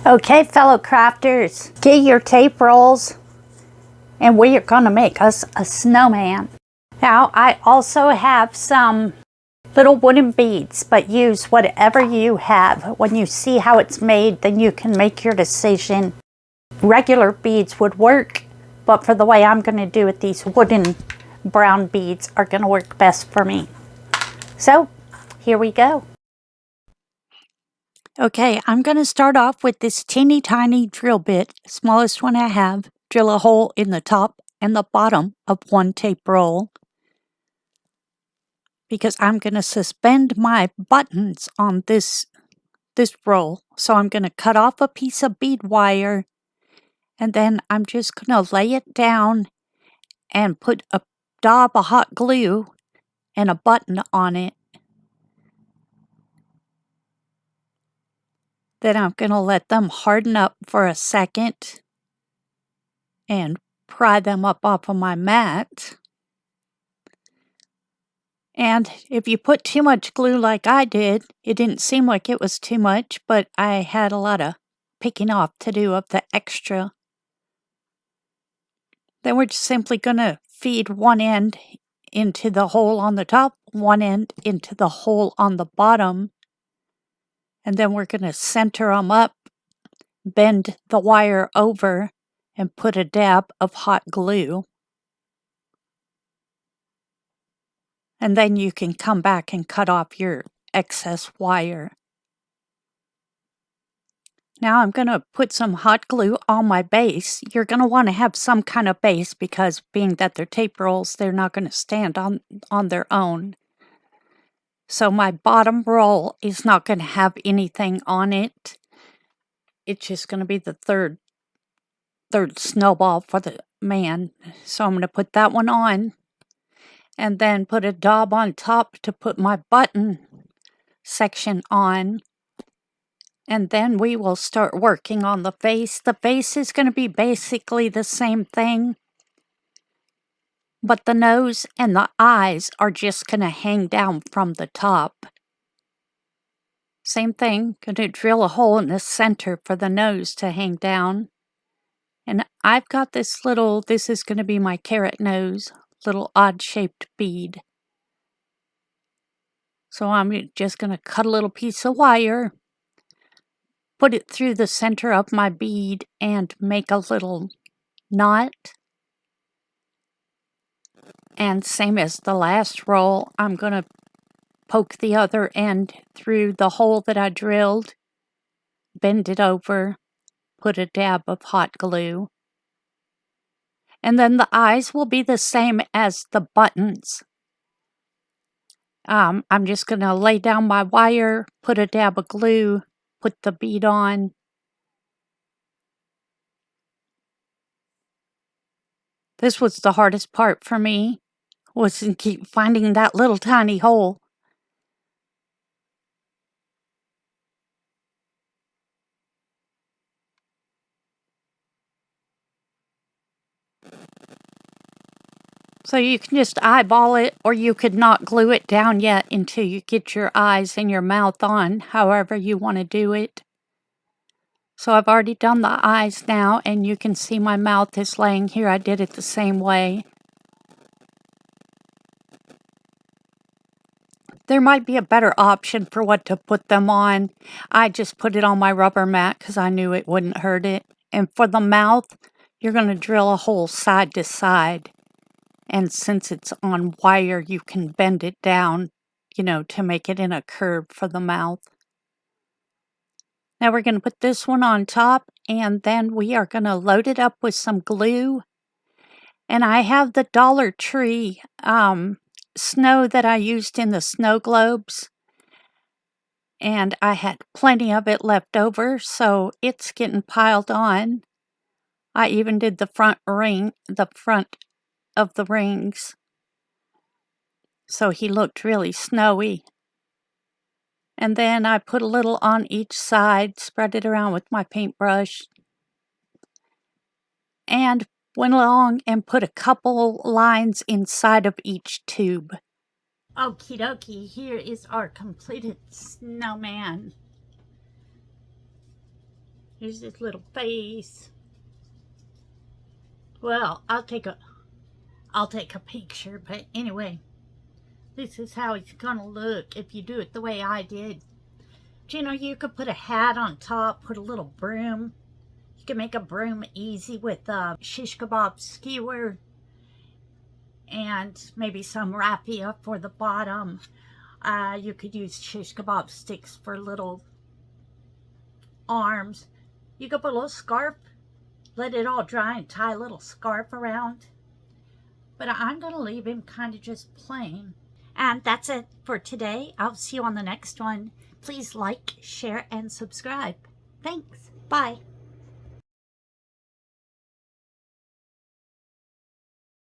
Okay, fellow crafters, get your tape rolls and we are going to make us a snowman. Now, I also have some little wooden beads, but use whatever you have. When you see how it's made, then you can make your decision. Regular beads would work, but for the way I'm going to do it, these wooden brown beads are going to work best for me. So, here we go. Okay, I'm going to start off with this teeny tiny drill bit, smallest one I have. Drill a hole in the top and the bottom of one tape roll, because I'm going to suspend my buttons on this roll. So I'm going to cut off a piece of bead wire, and then I'm just going to lay it down and put a dab of hot glue and a button on it. Then I'm going to let them harden up for a second and pry them up off of my mat. And if you put too much glue like I did, it didn't seem like it was too much, but I had a lot of picking off to do of the extra. Then we're just simply going to feed one end into the hole on the top, one end into the hole on the bottom, and then we're going to center them up, bend the wire over, and put a dab of hot glue. And then you can come back and cut off your excess wire. Now I'm going to put some hot glue on my base. You're going to want to have some kind of base because being that they're tape rolls, they're not going to stand on their own. So my bottom roll is not going to have anything on it. It's just going to be the third snowball for the man. So I'm going to put that one on and then put a dab on top to put my button section on. And then we will start working on the face. The face is going to be basically the same thing, but the nose and the eyes are just going to hang down from the top. Same thing, going to drill a hole in the center for the nose to hang down. And I've got this is going to be my carrot nose, little odd-shaped bead. So I'm just going to cut a little piece of wire, put it through the center of my bead, and make a little knot. And same as the last roll, I'm going to poke the other end through the hole that I drilled, bend it over, put a dab of hot glue. And then the eyes will be the same as the buttons. I'm just going to lay down my wire, put a dab of glue, put the bead on. This was the hardest part for me, was to keep finding that little tiny hole. So you can just eyeball it, or you could not glue it down yet until you get your eyes and your mouth on, however you want to do it. So I've already done the eyes now, and you can see my mouth is laying here. I did it the same way. There might be a better option for what to put them on. I just put it on my rubber mat because I knew it wouldn't hurt it. And for the mouth, you're going to drill a hole side to side. And since it's on wire, you can bend it down, to make it in a curve for the mouth. Now we're going to put this one on top, and then we are going to load it up with some glue. And I have the Dollar Tree snow that I used in the snow globes. And I had plenty of it left over, so it's getting piled on. I even did the front of the rings. So he looked really snowy. And then I put a little on each side, spread it around with my paintbrush, and went along and put a couple lines inside of each tube. Okie dokie, here is our completed snowman. Here's his little face. Well, I'll take a picture, but anyway, this is how it's gonna look if you do it the way I did. You know, you could put a hat on top, put a little broom. You can make a broom easy with a shish kebab skewer and maybe some raffia for the bottom. You could use shish kebab sticks for little arms. You could put a little scarf, let it all dry and tie a little scarf around. But I'm going to leave him kind of just plain. And that's it for today. I'll see you on the next one. Please like, share, and subscribe. Thanks. Bye.